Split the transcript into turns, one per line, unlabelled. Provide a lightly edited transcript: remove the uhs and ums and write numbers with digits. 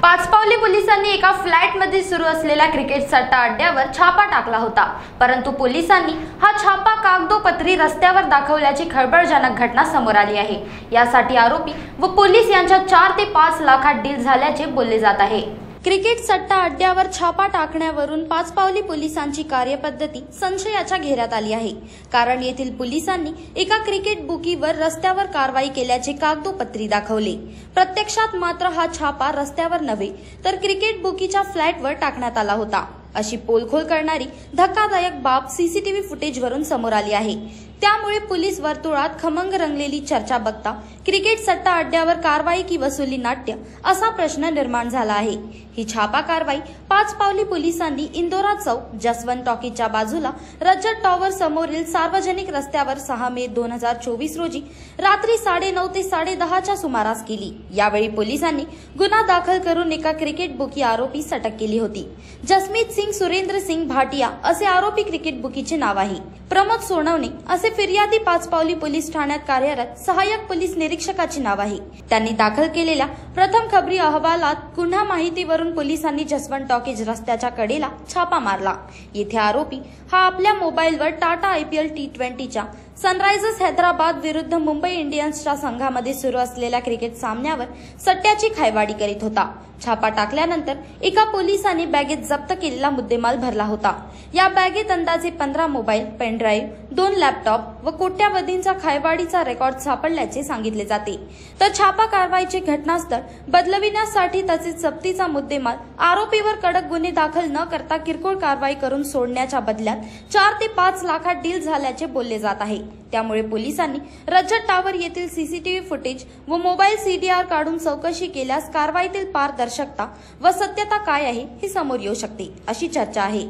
पाचपावली पोलिसांनी एका फ्लॅटमध्ये सुरू असलेल्या क्रिकेट सट्टा अड्ड्यावर छापा टाकला होता, परंतु पोलिसांनी हा छापा कागदोपत्री रस्त्यावर दाखवल्याची खळबळजनक घटना समोर आली आहे। यासाठी आरोपी व पोलीस यांच्यात 4 ते 5 लाखात डील झाल्याचे बोलले जात आहे। क्रिकेट सट्टा अड्ड्यावर छापा टाकण्यावरून पाचपावली पोलिसांची कार्यपद्धती संशयाच्या घेऱ्यात आली आहे, कारण येथील पोलिसांनी एका क्रिकेट बुकीवर रस्त्यावर कारवाई केल्याचे कागदोपत्री दाखवले। प्रत्यक्षात मात्र हा छापा रस्त्यावर नव्हे तर क्रिकेट बुकीच्या फ्लॅटवर टाकण्यात आला होता, अशी पोलखोल करणारी धक्कादायक बाब सीसीटीव्ही फुटेजवरून समोर आली आहे। त्यामुळे पोलीस वर्तुळात खमंग रंगलेली चर्चा बघता क्रिकेट सट्टा अड्ड्यावर कारवाई की वसुली नाट्य असा प्रश्न निर्माण झाला आहे। ही छापा कारवाई पाचपावली पोलिसांनी इंदोरा चौक, जसवंत टॉकीजच्या बाजूला रजत टॉवर समोरील सार्वजनिक रस्त्यावर 6 मे 2024 रोजी रात्री 9:30 ते 10:30च्या सुमारास केली। यावेळी पोलिसांनी गुन्हा दाखल करून एका क्रिकेट बुकी आरोपीस अटक केली होती। जसमीत सिंग सुरेंद्र सिंग भाटिया असे आरोपी क्रिकेट बुकीचे नाव आहे। प्रमोद सोनवणे असे फिर्यादी पाचपावली पोलीस ठाण्यात कार्यरत सहाय्यक पोलीस निरीक्षकाचे नाव आहे। त्यांनी दाखल केलेल्या प्रथम खबरी अहवालात गुन्हा माहितीवरून पोलिसांनी जसवंत टॉकीज रस्त्याच्या कडेला छापा मारला। येथे आरोपी हा आपल्या मोबाईलवर टाटा IPL T20च्या सनरायझर्स हैदराबाद विरुद्ध मुंबई इंडियन्सच्या संघामध्ये सुरू असलेल्या क्रिकेट सामन्यावर सट्ट्याची खायवाडी करीत होता। छापा टाकल्यानंतर एका पोलिसांनी बॅगेत जप्त केलेला मुद्देमाल भरला होता। या बॅगेत अंदाजे 15 मोबाईल, पेनड्राईव्ह, 2 लॅपटॉप व कोट्यावधींचा खायवाडीचा रेकॉर्ड सापडल्याचे सांगितले जाते। तर छापा कारवाईचे घटनास्थळ बदलविण्यासाठी तसेच जप्तीचा मुद्देमाल आरोपीवर कडक गुन्हे दाखल न करता किरकोळ कारवाई करून सोडण्याच्या बदल्यात 4 ते 5 लाखात डील झाल्याचे बोलले जात आहे। त्यामुळे पोलिसांनी रजत टॉवर येथील सीसीटीव्ही फुटेज व मोबाईल CDR काढून चौकशी केल्यास कारवाईतील पारदर्शकता व सत्यता काय आहे हे समोर येऊ शकते, अशी चर्चा आहे।